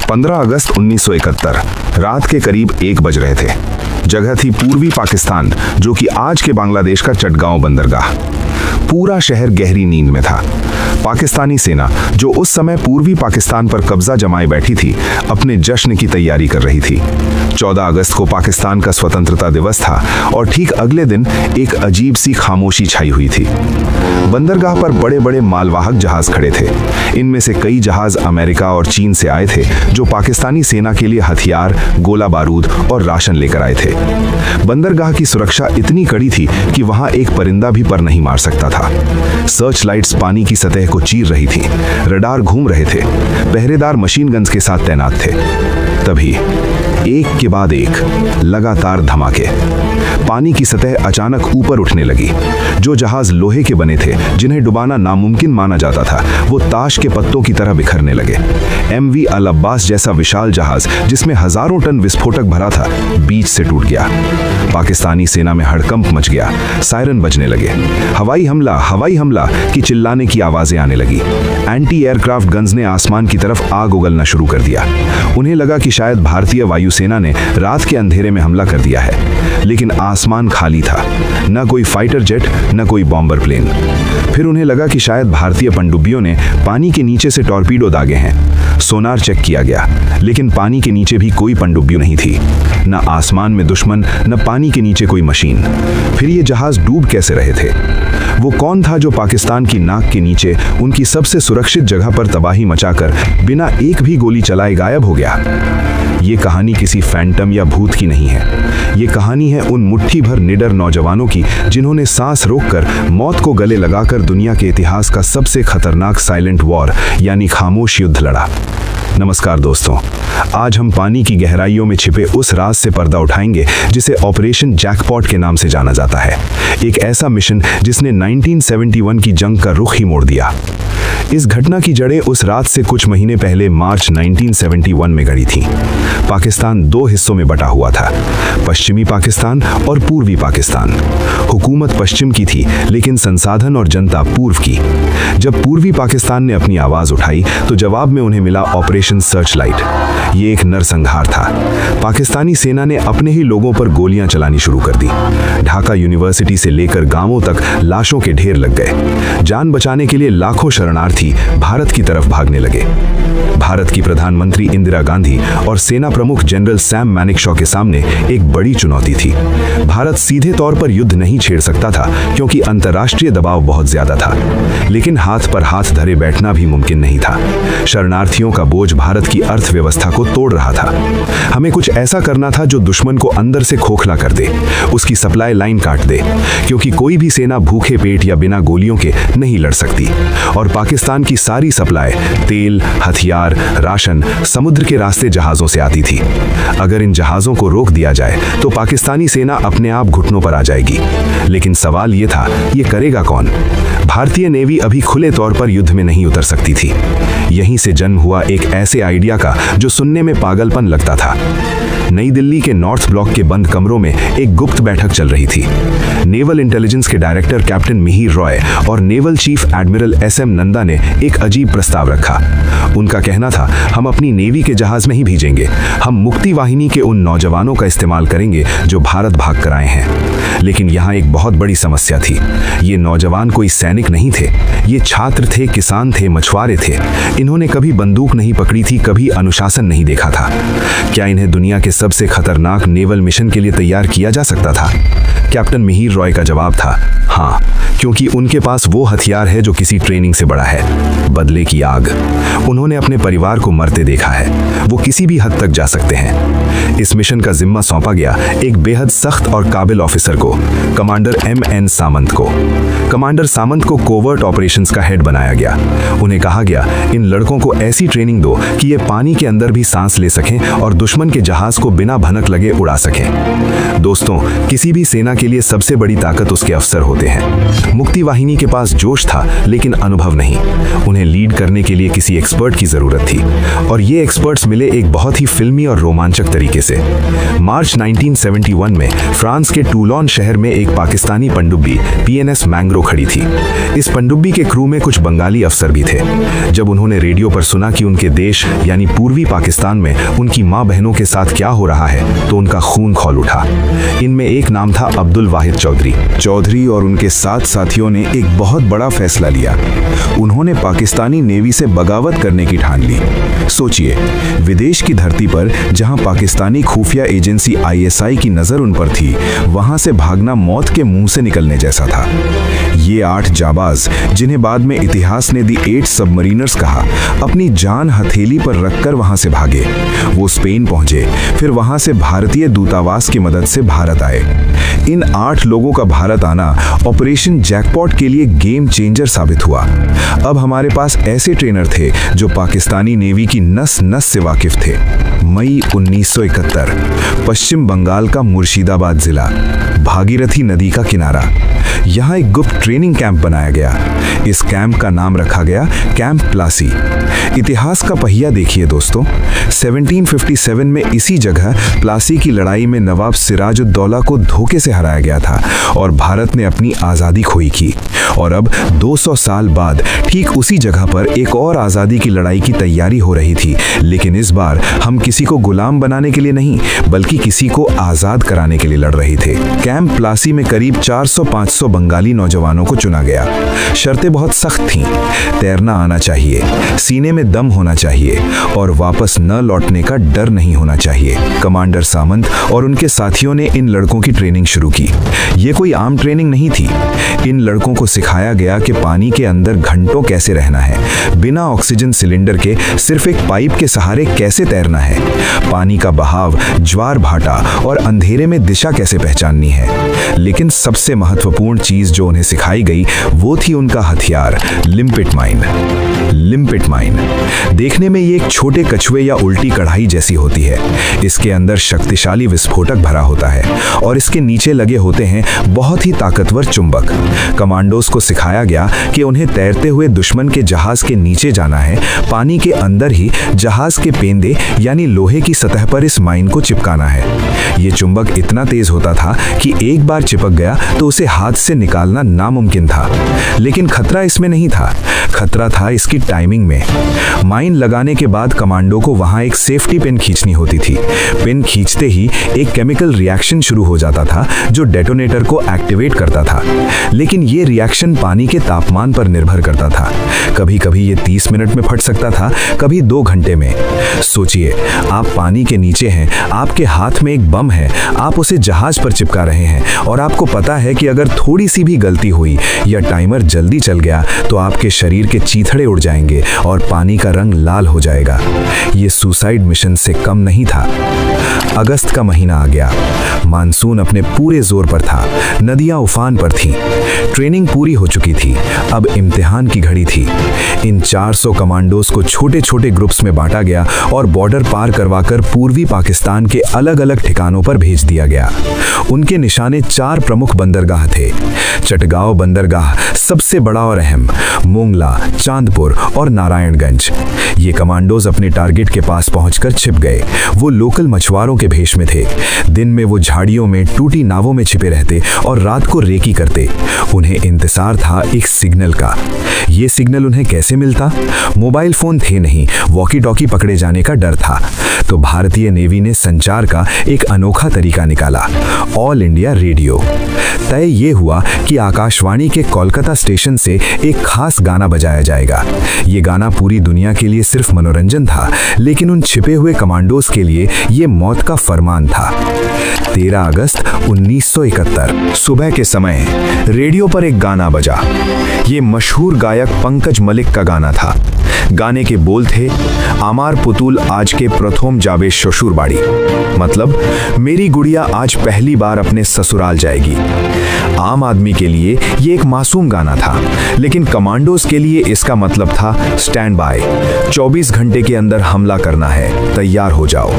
15 अगस्त 1971 रात के करीब 1 बज रहे थे। जगह थी पूर्वी पाकिस्तान, जो कि आज के बांग्लादेश का चटगांव बंदरगाह। पूरा शहर गहरी नींद में था। पाकिस्तानी सेना, जो उस समय पूर्वी पाकिस्तान पर कब्जा जमाए बैठी थी, अपने जश्न की तैयारी कर रही थी। 14 अगस्त को पाकिस्तान का स्वतंत्रता दिवस था और ठीक अगले दिन एक अजीब सी खामोशी छाई हुई थी। बंदरगाह पर बड़े बड़े मालवाहक जहाज खड़े थे। इनमें से कई जहाज अमेरिका और चीन से आए थे, जो पाकिस्तानी सेना के लिए हथियार, गोला बारूद और राशन लेकर आए थे। बंदरगाह की सुरक्षा इतनी कड़ी थी कि वहां एक परिंदा भी पर नहीं मार सकता था। सर्च लाइट्स पानी की सतह को चीर रही थी, रडार घूम रहे थे, पहरेदार मशीन गन्स के साथ तैनात थे। तभी एक के बाद एक लगातार धमाके। पानी की सतह अचानक ऊपर उठने लगी। जो जहाज लोहे के बने थे, जिन्हें डुबाना नामुमकिन माना जाता था, वो ताश के पत्तों की तरह बिखरने लगे। MV अल अब्बास जैसा विशाल जहाज, जिसमें हजारों टन विस्फोटक भरा था, बीच से टूट गया। पाकिस्तानी सेना में हड़कंप मच गया। सायरन बजने लगे। हवाई हमला की चिल्लाने की आवाजें आने लगी। एंटी एयरक्राफ्ट गन्स ने आसमान की तरफ आग उगलना शुरू कर दिया। उन्हें लगा कि शायद भारतीय वायुसेना ने रात के अंधेरे में हमला कर दिया है, लेकिन आसमान खाली था। न कोई फाइटर जेट, न कोई बॉम्बर प्लेन। फिर उन्हें लगा कि शायद भारतीय पनडुब्बियों ने पानी के नीचे से टॉर्पीडो दागे हैं। सोनार चेक किया गया, लेकिन पानी के नीचे भी कोई पनडुब्बी नहीं थी। न आसमान में दुश्मन, न पानी के नीचे कोई मशीन। फिर ये जहाज डूब कैसे रहे थे? वो कौन था जो पाकिस्तान की नाक के नीचे उनकी सबसे सुरक्षित जगह पर तबाही मचाकर बिना एक भी गोली चलाए गायब हो गया? ये कहानी किसी फैंटम या भूत की नहीं है। ये कहानी है उन मुट्ठी भर निडर नौजवानों की, जिन्होंने सांस रोककर मौत को गले लगाकर दुनिया के इतिहास का सबसे खतरनाक साइलेंट वॉर यानी खामोश युद्ध लड़ा। नमस्कार दोस्तों, आज हम पानी की गहराइयों में छिपे उस राज से पर्दा उठाएंगे जिसे ऑपरेशन जैकपॉट के नाम से जाना जाता है। एक ऐसा मिशन जिसने 1971 की जंग का रुख ही मोड़ दिया। इस घटना की जड़ें उस रात से कुछ महीने पहले मार्च 1971 में गड़ी थीं। पाकिस्तान 2 हिस्सों में बटा हुआ था, पश्चिमी पाकिस्तान और पूर्वी पाकिस्तान। हुकूमत पश्चिम की थी, लेकिन संसाधन और जनता पूर्व की। जब पूर्वी पाकिस्तान ने अपनी आवाज उठाई, तो जवाब में उन्हें मिला ऑपरेशन सर्च लाइट। ये एक नरसंहार था। पाकिस्तानी सेना ने अपने ही लोगों पर गोलियां चलानी शुरू कर दी। ढाका यूनिवर्सिटी से लेकर गांवों तक लाशों के ढेर लग गए। जान बचाने के लिए लाखों शरणार्थी भारत की तरफ भागने लगे। भारत की प्रधानमंत्री इंदिरा गांधी और सेना प्रमुख जनरल सैम मैनेकशॉ के सामने एक बड़ी चुनौती थी। भारत सीधे तौर पर युद्ध नहीं छेड़ सकता था, क्योंकि अंतर्राष्ट्रीय दबाव बहुत ज्यादा था, लेकिन हाथ पर हाथ धरे बैठना भी मुमकिन नहीं था। शरणार्थियों का बोझ भारत की अर्थव्यवस्था को तोड़ रहा था। हमें कुछ ऐसा करना था जो दुश्मन को अंदर से खोखला कर दे, उसकी सप्लाई लाइन काट दे, क्योंकि कोई भी सेना भूखे पेट या बिना गोलियों के नहीं लड़ सकती। और पाकिस्तान की सारी सप्लाई, तेल, हथियार, राशन समुद्र के रास्ते जहाजों से आती थी। अगर इन जहाजों को रोक दिया जाए तो पाकिस्तानी सेना अपने आप घुटनों पर आ जाएगी। लेकिन सवाल ये था, ये करेगा कौन? भारतीय नेवी अभी खुले तौर पर युद्ध में नहीं उतर सकती थी। यहीं से जन्म हुआ एक ऐसे आइडिया का जो सुनने में पागलपन लगता था। नई दिल्ली के नॉर्थ ब्लॉक के बंद कमरों में एक गुप्त बैठक चल रही थी। नेवल इंटेलिजेंस के डायरेक्टर कैप्टन मिहिर रॉय और naval chief admiral SM Nanda ने एक अजीब प्रस्ताव रखा। उनका कहना था, हम अपनी नेवी के जहाज नहीं भेजेंगे, हम मुक्ति वाहिनी के उन नौजवानों का इस्तेमाल करेंगे जो भारत भाग कर आए हैं। लेकिन यहाँ एक बहुत बड़ी समस्या थी। ये नौजवान कोई सैनिक नहीं थे, ये छात्र थे, किसान थे, मछुआरे थे। इन्होंने कभी बंदूक नहीं पकड़ी थी, कभी अनुशासन नहीं देखा था। क्या इन्हें दुनिया के सबसे खतरनाक नेवल मिशन के लिए तैयार किया जा सकता था? कैप्टन मिहिर रॉय का जवाब था, हाँ, क्योंकि उनके पास वो हथियार है जो किसी ट्रेनिंग से बड़ा है, बदले की आग। उन्होंने अपने परिवार को मरते देखा है, वो किसी भी हद तक जा सकते हैं। इस मिशन का जिम्मा सौंपा गया एक बेहद सख्त और काबिल ऑफिसर को, कमांडर MN सामंत को। कमांडर सामंत को कोवर्ट ऑपरेशंस का हेड बनाया गया। उन्हें कहा गया, इन लड़कों को ऐसी ट्रेनिंग दो कि ये पानी के अंदर भी सांस ले सकें और दुश्मन के जहाज को बिना भनक लगे उड़ा सकें। दोस्तों, किसी भी सेना के लिए सबसे बड़ी ताकत उसके अफसर होते हैं। मुक्ति वाहिनी के पास जोश था, लेकिन अनुभव नहीं। उन्हें लीड करने के लिए किसी एक्सपर्ट की जरूरत थी, और ये एक्सपर्ट्स मिले एक बहुत ही फिल्मी और रोमांचक तरीके तरीके से। मार्च 1971 में फ्रांस के टूलोन शहर में एक पाकिस्तानी पनडुब्बी PNS मैंग्रो खड़ी थी। इस पनडुब्बी के क्रू में कुछ बंगाली अफसर भी थे। जब उन्होंने रेडियो पर सुना कि उनके देश यानी पूर्वी पाकिस्तान में उनकी माँ बहनों के साथ क्या हो रहा है तो उनका खून खौल उठा। इनमें एक नाम था अब्दुल वाहिद चौधरी और उनके 7 साथियों ने एक बहुत बड़ा फैसला लिया। उन्होंने पाकिस्तानी नेवी से बगावत करने की ठान ली। सोचिए, विदेश की धरती पर जहां पाकिस्तानी खुफिया एजेंसी ISI की नजर उन पर थी, वहां से भागना मौत के मुंह से निकलने जैसा था। ये 8 जाबाज, जिन्हें बाद में इतिहास ने दी 8 सबमरीनर्स कहा, अपनी जान हथेली पर रखकर वहां से भागे। वो स्पेन पहुंचे, फिर वहां से भारतीय दूतावास की मदद से भारत आए। इन 8 लोगों का भारत आना ऑपरेशन जैकपॉट के लिए गेम चेंजर साबित हुआ। अब हमारे पास ऐसे ट्रेनर थे जो पाकिस्तानी नेवी की नस नस से वाकिफ थे। मई 1971, पश्चिम बंगाल का मुर्शिदाबाद जिला, भागीरथी नदी का किनारा। यहाँ एक गुप्त ट्रेनिंग कैंप बनाया गया। इस कैंप का नाम रखा गया कैंप प्लासी। इतिहास का पहिया देखिए दोस्तों, 1757 में इसी जगह प्लासी की लड़ाई में नवाब सिराजुद्दौला को धोखे से हराया गया था और भारत ने अपनी आज़ादी खोई की। और अब 200 साल बाद ठीक उसी जगह पर एक और आज़ादी की लड़ाई की तैयारी हो रही थी, लेकिन इस बार हम किसी को गुलाम बनाने के लिए नहीं, बल्कि किसी को आज़ाद कराने के लिए लड़ रहे थे। कैंप प्लासी में करीब 400-500 बंगाली नौजवानों को चुना गया। शर्तें बहुत सख्त थीं। तैरना आना चाहिए, सीने में दम होना चाहिए और वापस न लौटने का डर नहीं होना चाहिए। कमांडर सामंत और उनके साथियों ने इन लड़कों की ट्रेनिंग शुरू की। ये कोई आम ट्रेनिंग नहीं थी। इन लड़कों को सिखाया गया कि पानी के अंदर घंटों कैसे रहना है, बिना ऑक्सीजन सिलेंडर के सिर्फ एक पाइप के सहारे कैसे तैरना है, पानी का बहाव, ज्वार भाटा और अंधेरे में दिशा कैसे पहचाननी है। लेकिन सबसे महत्वपूर्ण चीज जो उन्हें सिखाई गई वो थी उनका हथियार, लिम्पिट माइन। लिम्पिट माइन देखने में ये एक छोटे कछुए या उल्टी कढ़ाई जैसी होती है। इसके अंदर शक्तिशाली विस्फोटक भरा होता है और इसके नीचे लगे होते हैं बहुत ही ताकतवर चुंबक। कमांडोज को सिखाया गया कि उन्हें तैरते हुए दुश्मन के जहाज के नीचे जाना है, पानी के अंदर ही जहाज के पेंदे यानी लोहे की सतह पर इस माइन को चिपकाना है। ये चुंबक इतना तेज होता था कि एक बार चिपक गया तो उसे हाथ से निकालना नामुमकिन था। लेकिन खतरा इसमें नहीं था, खतरा था इसकी टाइमिंग में। माइन लगाने के बाद कमांडो को वहां एक सेफ्टी पिन खींचनी होती थी। पिन खींचते ही एक केमिकल रिएक्शन शुरू हो जाता था जो डेटोनेटर को एक्टिवेट करता था। लेकिन ये रिएक्शन पानी के तापमान पर निर्भर करता था। कभी कभी ये 30 मिनट में फट सकता था, कभी 2 घंटे में। सोचिए, आप पानी के नीचे हैं, आपके हाथ में एक बम है, आप उसे जहाज पर चिपका रहे हैं और आपको पता है कि अगर थोड़ी सी भी गलती हुई या टाइमर जल्दी चल गया तो आपके शरीर के चीथड़े उड़ जाएंगे और पानी का रंग लाल हो जाएगा। ये सुसाइड मिशन से कम नहीं था। अगस्त का महीना आ गया। मानसून अपने पूरे जोर पर था। नदियां उफान पर थीं। ट्रेनिंग पूरी हो चुकी थी। अब इम्तिहान की घड़ी थी। इन 400 कमांडोज को छोटे छोटे ग्रुप्स में बांटा गया और बॉर्डर पार करवाकर पूर्वी पाकिस्तान के अलग अलग ठिकानों पर भेज दिया गया। उनके निशाने 4 प्रमुख बंदरगाह थे। चटगांव बंदरगाह सबसे बड़ा और अहम, मोंगला, चांदपुर और नारायणगंज। ये कमांडोज अपने टारगेट के पास पहुंचकर छिप गए। वो लोकल मछुआरों के भेष में थे। दिन में वो झाड़ियों में टूटी नावों में छिपे रहते और रात को रेकी करते। उन्हें इंतजार था एक सिग्नल का। ये सिग्नल उन्हें कैसे मिलता? मोबाइल फोन थे नहीं, वॉकी टॉकी पकड़े जाने का डर था। तो भारतीय नेवी ने संचार का एक अनोखा तरीका निकाला, ऑल इंडिया रेडियो। तय ये हुआ कि आकाशवाणी के कोलकाता स्टेशन से एक खास गाना बजाया जाएगा। ये गाना पूरी दुनिया के लिए सिर्फ मनोरंजन था, लेकिन उन छिपे हुए कमांडोज के लिए ये मौत का फरमान था। 13 अगस्त 1971 सुबह के समय रेडियो पर एक गाना बजा। ये मशहूर गायक पंकज मलिक का गाना था। गाने के बोल थे, आमार पुतुल आज के प्रथम जावे ससुर बाड़ी, मतलब मेरी गुड़िया आज पहली बार अपने ससुराल जाएगी। आम आदमी के लिए ये एक मासूम गाना था, लेकिन कमांडोज के लिए इसका मतलब था स्टैंड बाय, 24 घंटे के अंदर हमला करना है, तैयार हो जाओ।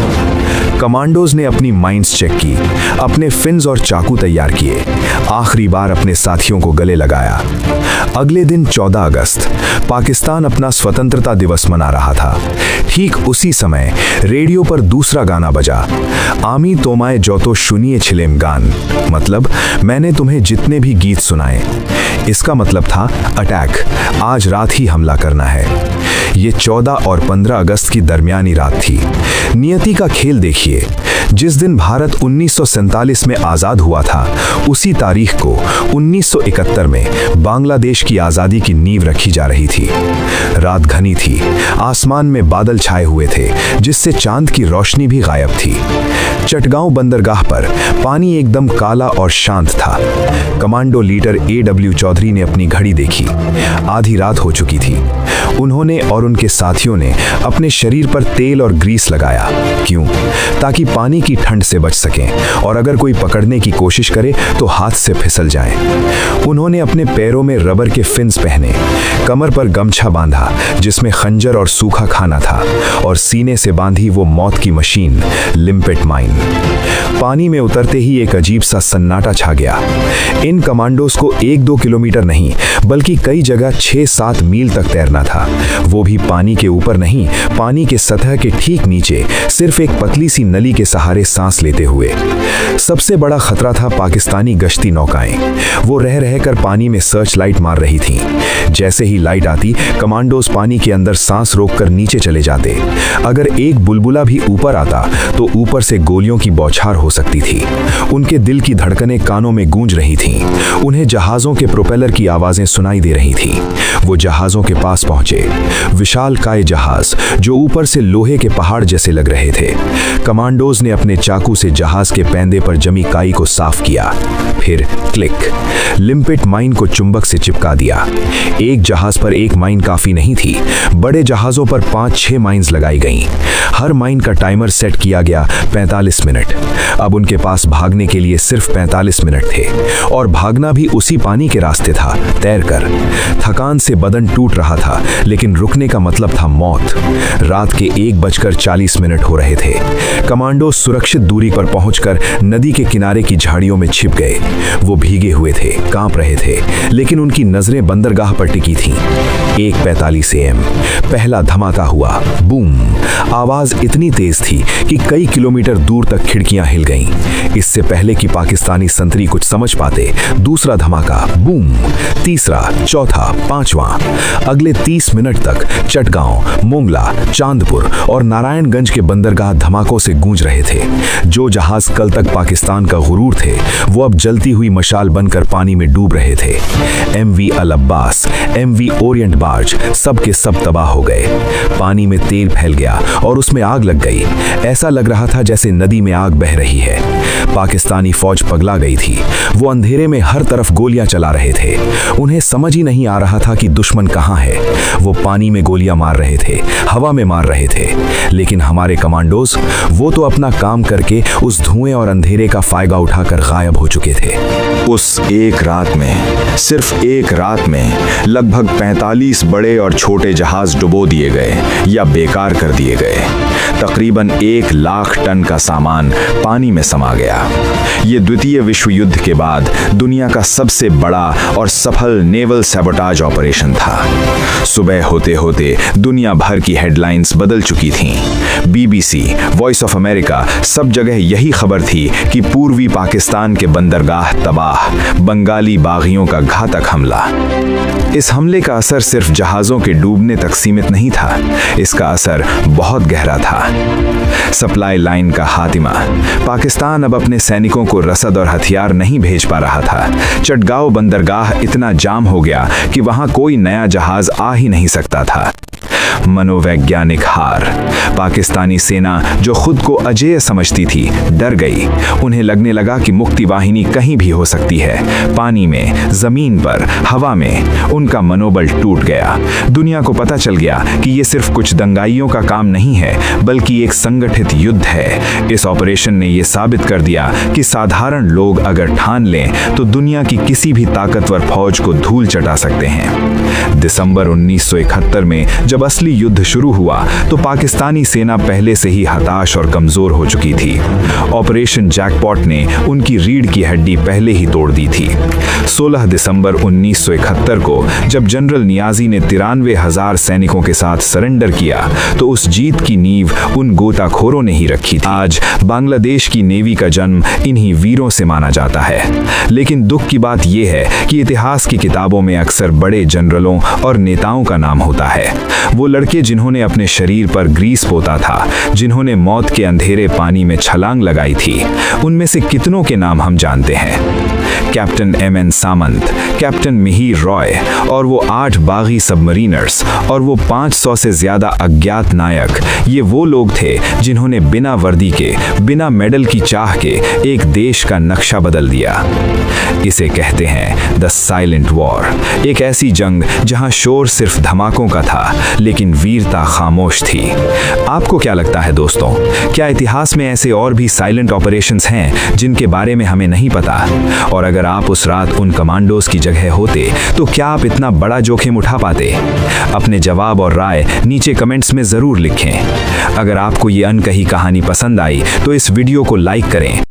कमांडोज ने अपनी माइंस चेक की, अपने फिन्स और चाकू तैयार किए, आखिरी बार अपने साथियों को गले लगाया। अगले दिन 14 अगस्त पाकिस्तान अपना स्वतंत्रता दिवस मना रहा था। ठीक उसी समय रेडियो पर दूसरा गाना बजा, आमी तोमाए जो तो सुनिए छिलेम गान, मतलब मैंने तुम्हें जितने भी गीत सुनाए। इसका मतलब था अटैक, आज रात ही हमला करना है। ये 14 और 15 अगस्त की दरमियानी रात थी। नियति का खेल देखिए, जिस दिन भारत 1947 में आज़ाद हुआ था, उसी तारीख को 1971 में बांग्लादेश की आज़ादी की नींव रखी जा रही थी। रात घनी थी, आसमान में बादल छाए हुए थे, जिससे चांद की रोशनी भी गायब थी। चटगांव बंदरगाह पर पानी एकदम काला और शांत था। Commando leader A.W. चौधरी ने अपनी घड़ी देखी, आधी रात हो चुकी थी। उन्होंने और उनके साथियों ने अपने शरीर पर तेल और ग्रीस लगाया। क्यों? ताकि पानी की ठंड से बच सकें और अगर कोई पकड़ने की कोशिश करे तो हाथ से फिसल जाएं। उन्होंने अपने पैरों में रबर के फिन्स पहने, कमर पर गमछा बांधा जिसमें खंजर और सूखा खाना था, और सीने से बांधी वो मौत की मशीन लिम्पिट माइन। पानी में उतरते ही एक अजीब सा सन्नाटा छा गया। इन कमांडोज को 1-2 किलोमीटर नहीं बल्कि कई जगह 6-7 मील तक तैरना था, वो भी पानी के ऊपर नहीं, पानी के सतह के ठीक नीचे, सिर्फ एक पतली सी नली के सहारे सांस लेते हुए। सबसे बड़ा खतरा था पाकिस्तानी गश्ती नौकाएं। वो रह रहकर पानी में सर्च लाइट मार रही थीं। जैसे ही लाइट आती, कमांडोज पानी के अंदर सांस रोककर नीचे चले जाते। अगर एक बुलबुला भी ऊपर आता तो ऊपर से गोलियों की बौछार हो सकती थी। उनके दिल की धड़कनें कानों में गूंज रही थीं। उन्हें जहाजों के प्रोपेलर की आवाजें सुनाई दे रही थीं। वो जहाजों के पास पहुंचे, विशालकाय जहाज जो ऊपर से लोहे के पहाड़ जैसे लग रहे थे। कमांडोज ने अपने चाकू से जहाज के पैंदे पर जमी काई को साफ किया, फिर क्लिक, लिम्पिट माइन को चुंबक से चिपका दिया। एक जहाज पर एक माइन काफी नहीं थी, बड़े जहाजों पर 5-6 माइन्स लगाई गईं। हर माइन का टाइमर सेट किया गया 45 मिनट। अब उनके पास भागने के लिए सिर्फ 45 मिनट थे, और भागना भी उसी पानी के रास्ते था, तैरकर। थकान से बदन टूट रहा था, लेकिन रुकने का मतलब था मौत। रात के 1:40 हो रहे थे। कमांडो सुरक्षित दूरी पर पहुंचकर नदी के किनारे की झाड़ियों में छिप गए। वो भीगे हुए थे, कांप रहे थे, लेकिन उनकी नजरें बंदरगाह पर टिकी थीं। 1:45 AM पहला धमाका हुआ, बूम। आवाज इतनी तेज थी कि कई किलोमीटर दूर तक खिड़कियां हिल गईं। इससे पहले कि पाकिस्तानी संतरी कुछ समझ पाते, दूसरा धमाका, बूम। तीसरा, चौथा, पांचवां। अगले 30 मिनट तक चटगांव, मोंगला, चांदपुर और नारायणगंज के बंदरगाह धमाकों से गूंज रहे थे। जो जहाज कल तक पाकिस्तान का गुरूर थे, वो अब जलती हुई मशाल बनकर पानी में डूब रहे थे। MV अल अब्बास, MV ओरिएंट बार्ज, सब के सब तबाह हो गए। पानी में तेल फैल गया और उसमें आग लग गई। ऐसा लग रहा था जैसे नदी में आग बह रही है। पाकिस्तानी फौज पगला गई थी। वो अंधेरे में हर तरफ गोलियां चला रहे थे। उन्हें समझ ही नहीं आ रहा था कि दुश्मन कहां है। वो पानी में गोलियां मार रहे थे, हवा में मार रहे थे, लेकिन हमारे कमांडोज, वो तो अपना काम करके उस धुएं और अंधेरे का फायदा उठाकर गायब हो चुके थे। उस एक रात में, सिर्फ एक रात में लगभग 45 बड़े और छोटे जहाज डुबो दिए गए या बेकार कर दिए गए। तकरीबन 1 लाख टन का सामान पानी में समा गया। ये द्वितीय विश्व युद्ध के बाद दुनिया का सबसे बड़ा और सफल नेवल सैबोटाज ऑपरेशन था। सुबह होते होते दुनिया भर की हेडलाइंस बदल चुकी थीं। BBC, वॉइस ऑफ अमेरिका, सब जगह यही खबर थी कि पूर्वी पाकिस्तान के बंदरगाह तबाह, बंगाली बागियों का घातक हमला। इस हमले का असर सिर्फ जहाजों के डूबने तक सीमित नहीं था, इसका असर बहुत गहरा था। सप्लाई लाइन का खात्मा। पाकिस्तान अब अपने सैनिकों को रसद और हथियार नहीं भेज पा रहा था। चटगांव बंदरगाह इतना जाम हो गया कि वहां कोई नया जहाज आ ही नहीं सकता था। मनोवैज्ञानिक हार। पाकिस्तानी सेना, जो खुद को अजेय समझती थी, डर गई। उन्हें लगने लगा कि मुक्ति वाहिनी कहीं भी हो सकती है, पानी में, जमीन पर, हवा में। उनका मनोबल टूट गया। दुनिया को पता चल गया कि ये सिर्फ कुछ दंगाइयों का काम नहीं है, बल्कि एक संगठित युद्ध है। इस ऑपरेशन ने यह साबित कर दिया कि साधारण लोग अगर ठान लें तो दुनिया की किसी भी ताकतवर फौज को धूल चटा सकते हैं। दिसंबर 1971 में जब असली असली युद्ध शुरू हुआ तो पाकिस्तानी सेना पहले से ही हताश और कमजोर हो चुकी थी। ऑपरेशन जैकपॉट ने उनकी रीढ़ की हड्डी पहले ही तोड़ दी थी। 16 दिसंबर 1971 को जब जनरल नियाजी ने 93,000 सैनिकों के साथ सरेंडर किया तो उस जीत की नींव उन गोताखोरों ने ही रखी थी। आज बांग्लादेश की नेवी का जन्म इन्हीं वीरों से माना जाता है। लेकिन दुख की बात यह है कि इतिहास की किताबों में अक्सर बड़े जनरलों और नेताओं का नाम होता है। वो लड़के जिन्होंने अपने शरीर पर ग्रीस पोता था, जिन्होंने मौत के अंधेरे पानी में छलांग लगाई थी, उनमें से कितनों के नाम हम जानते हैं? Captain M.N. सामंत, कैप्टन मिहिर रॉय और वो 8 बागी सबमरीनर्स और वो 500 से ज्यादा अज्ञात नायक, ये वो लोग थे जिन्होंने बिना वर्दी के, बिना मेडल की चाह के एक देश का नक्शा बदल दिया। इसे कहते हैं द साइलेंट वॉर, एक ऐसी जंग जहां शोर सिर्फ धमाकों का था लेकिन वीरता खामोश थी। आपको क्या लगता है दोस्तों, क्या इतिहास में ऐसे और भी साइलेंट ऑपरेशंस हैं जिनके बारे में हमें नहीं पता? और अगर आप उस रात उन कमांडोज की जगह होते तो क्या आप इतना बड़ा जोखिम उठा पाते? अपने जवाब और राय नीचे कमेंट्स में जरूर लिखें। अगर आपको ये अनकही कहानी पसंद आई तो इस वीडियो को लाइक करें